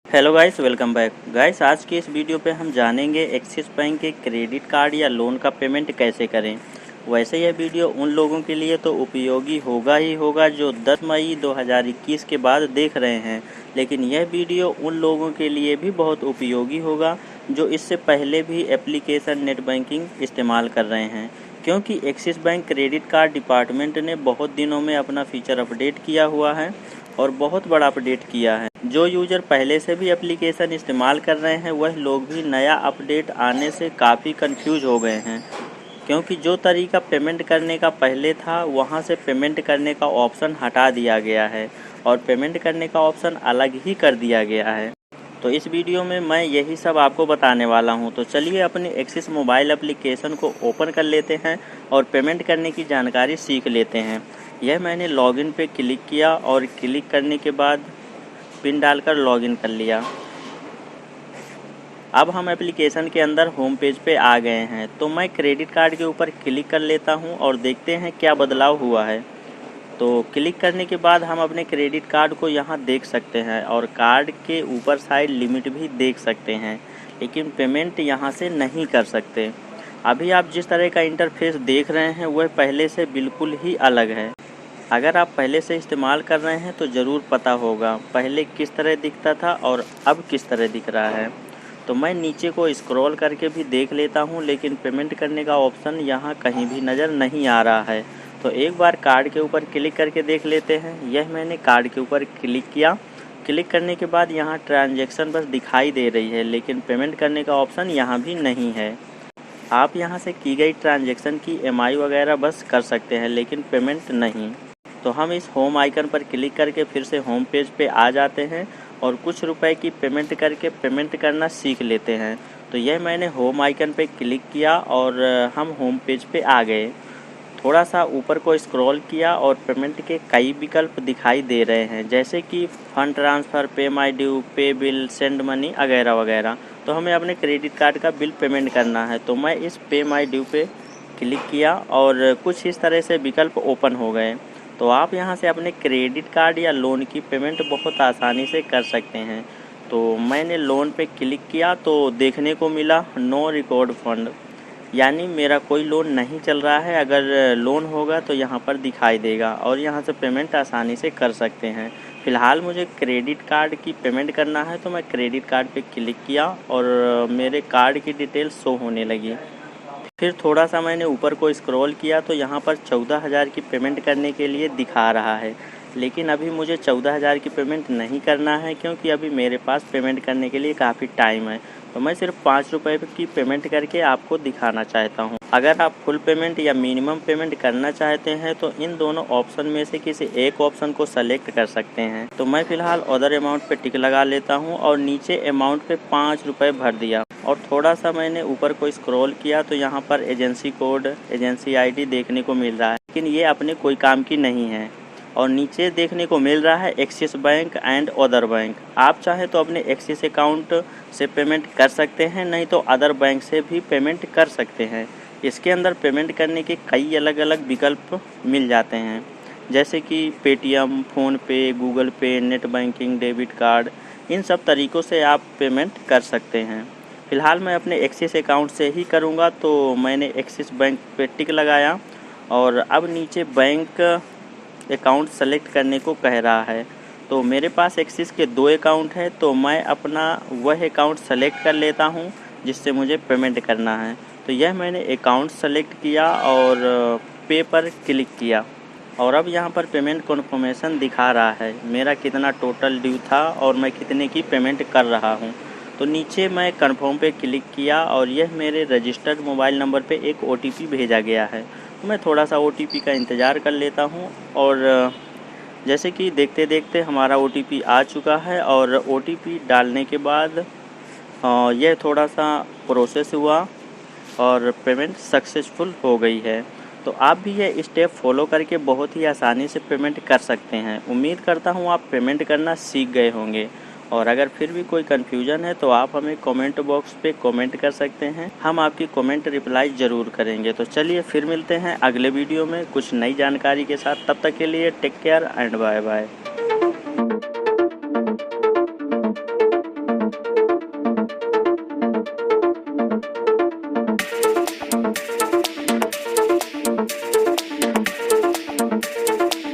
Hello guys, welcome back guys. आज की इस वीडियो पे हम जानेंगे एक्सिस बैंक के क्रेडिट कार्ड या लोन का पेमेंट कैसे करें। वैसे यह वीडियो उन लोगों के लिए तो उपयोगी होगा ही होगा जो 10 मई 2021 के बाद देख रहे हैं, लेकिन यह वीडियो उन लोगों के लिए भी बहुत उपयोगी होगा जो इससे पहले भी एप्लीकेशन नेट बैंकिंग इस्तेमाल कर रहे हैं, क्योंकि axis bank credit card department ने बहुत दिनों में अपना फीचर अपडेट किया हुआ है और बहुत बड़ा अपडेट किया है। जो यूज़र पहले से भी एप्लीकेशन इस्तेमाल कर रहे हैं वह लोग भी नया अपडेट आने से काफ़ी कंफ्यूज हो गए हैं, क्योंकि जो तरीका पेमेंट करने का पहले था वहां से पेमेंट करने का ऑप्शन हटा दिया गया है और पेमेंट करने का ऑप्शन अलग ही कर दिया गया है। तो इस वीडियो में मैं यही सब आपको बताने वाला हूं। तो चलिए अपने एक्सिस मोबाइल एप्लीकेशन को ओपन कर लेते हैं और पेमेंट करने की जानकारी सीख लेते हैं। यह मैंने लॉगिन पे क्लिक किया और क्लिक करने के बाद पिन डालकर लॉगिन कर लिया। अब हम एप्लीकेशन के अंदर होम पेज पे आ गए हैं, तो मैं क्रेडिट कार्ड के ऊपर क्लिक कर लेता हूं और देखते हैं क्या बदलाव हुआ है। तो क्लिक करने के बाद हम अपने क्रेडिट कार्ड को यहां देख सकते हैं और कार्ड के ऊपर साइड लिमिट भी देख सकते हैं, लेकिन पेमेंट यहां से नहीं कर सकते। अभी आप जिस तरह का इंटरफेस देख रहे हैं वह पहले से बिल्कुल ही अलग है। अगर आप पहले से इस्तेमाल कर रहे हैं तो ज़रूर पता होगा पहले किस तरह दिखता था और अब किस तरह दिख रहा है। तो मैं नीचे को स्क्रॉल करके भी देख लेता हूं, लेकिन पेमेंट करने का ऑप्शन यहां कहीं भी नज़र नहीं आ रहा है। तो एक बार कार्ड के ऊपर क्लिक करके देख लेते हैं। यह मैंने कार्ड के ऊपर क्लिक किया। क्लिक करने के बाद यहाँ ट्रांजैक्शन बस दिखाई दे रही है, लेकिन पेमेंट करने का ऑप्शन यहाँ भी नहीं है। आप यहाँ से की गई ट्रांजैक्शन की EMI वगैरह बस कर सकते हैं, लेकिन पेमेंट नहीं। तो हम इस होम आइकन पर क्लिक करके फिर से होम पेज पे आ जाते हैं और कुछ रुपए की पेमेंट करके पेमेंट करना सीख लेते हैं। तो यह मैंने होम आइकन पे क्लिक किया और हम होम पेज पे आ गए। थोड़ा सा ऊपर को स्क्रॉल किया और पेमेंट के कई विकल्प दिखाई दे रहे हैं, जैसे कि फंड ट्रांसफ़र, पे माई ड्यू, पे बिल, सेंड मनी वगैरह वगैरह। तो हमें अपने क्रेडिट कार्ड का बिल पेमेंट करना है, तो मैं इस पे माई ड्यू पे क्लिक किया और कुछ इस तरह से विकल्प ओपन हो गए। तो आप यहां से अपने क्रेडिट कार्ड या लोन की पेमेंट बहुत आसानी से कर सकते हैं। तो मैंने लोन पे क्लिक किया तो देखने को मिला नो रिकॉर्ड फंड, यानी मेरा कोई लोन नहीं चल रहा है। अगर लोन होगा तो यहाँ पर दिखाई देगा और यहाँ से पेमेंट आसानी से कर सकते हैं। फ़िलहाल मुझे क्रेडिट कार्ड की पेमेंट करना है, तो मैं क्रेडिट कार्ड पे क्लिक किया और मेरे कार्ड की डिटेल शो होने लगी। फिर थोड़ा सा मैंने ऊपर को स्क्रॉल किया तो यहाँ पर 14,000 की पेमेंट करने के लिए दिखा रहा है, लेकिन अभी मुझे 14,000 की पेमेंट नहीं करना है, क्योंकि अभी मेरे पास पेमेंट करने के लिए काफ़ी टाइम है। तो मैं सिर्फ 5 रुपये की पेमेंट करके आपको दिखाना चाहता हूँ। अगर आप फुल पेमेंट या मिनिमम पेमेंट करना चाहते हैं तो इन दोनों ऑप्शन में से किसी एक ऑप्शन को सेलेक्ट कर सकते हैं। तो मैं फ़िलहाल अदर अमाउंट पे टिक लगा लेता हूँ और नीचे अमाउंट पे 5 रुपये भर दिया और थोड़ा सा मैंने ऊपर को स्क्रॉल किया तो यहाँ पर एजेंसी कोड, एजेंसी ID देखने को मिल रहा है, लेकिन ये अपने कोई काम की नहीं है। और नीचे देखने को मिल रहा है axis bank and other bank. आप चाहे तो अपने एक्सिस अकाउंट से पेमेंट कर सकते हैं, नहीं तो अदर बैंक से भी पेमेंट कर सकते हैं। इसके अंदर पेमेंट करने के कई अलग अलग विकल्प मिल जाते हैं, जैसे कि पेटीएम, फ़ोनपे, गूगल पे, नेट बैंकिंग, डेबिट कार्ड। इन सब तरीक़ों से आप पेमेंट कर सकते हैं। फ़िलहाल मैं अपने एक्सिस अकाउंट से ही करूँगा, तो मैंने एक्सिस बैंक पे टिक लगाया और अब नीचे बैंक अकाउंट सेलेक्ट करने को कह रहा है। तो मेरे पास एक्सिस के 2 अकाउंट हैं, तो मैं अपना वह अकाउंट सेलेक्ट कर लेता हूं जिससे मुझे पेमेंट करना है। तो यह मैंने अकाउंट सेलेक्ट किया और पे पर क्लिक किया और अब यहां पर पेमेंट कन्फर्मेशन दिखा रहा है मेरा कितना टोटल ड्यू था और मैं कितने की पेमेंट कर रहा हूं। तो नीचे मैं कन्फर्म पे क्लिक किया और यह मेरे रजिस्टर्ड मोबाइल नंबर पे एक OTP भेजा गया है। तो मैं थोड़ा सा OTP का इंतज़ार कर लेता हूँ और जैसे कि देखते देखते हमारा OTP आ चुका है और OTP डालने के बाद यह थोड़ा सा प्रोसेस हुआ और पेमेंट सक्सेसफुल हो गई है। तो आप भी ये स्टेप फॉलो करके बहुत ही आसानी से पेमेंट कर सकते हैं। उम्मीद करता हूँ आप पेमेंट करना सीख गए होंगे, और अगर फिर भी कोई कन्फ्यूजन है तो आप हमें कमेंट बॉक्स पे कमेंट कर सकते हैं। हम आपकी कमेंट रिप्लाई ज़रूर करेंगे। तो चलिए फिर मिलते हैं अगले वीडियो में कुछ नई जानकारी के साथ। तब तक के लिए take care and bye bye.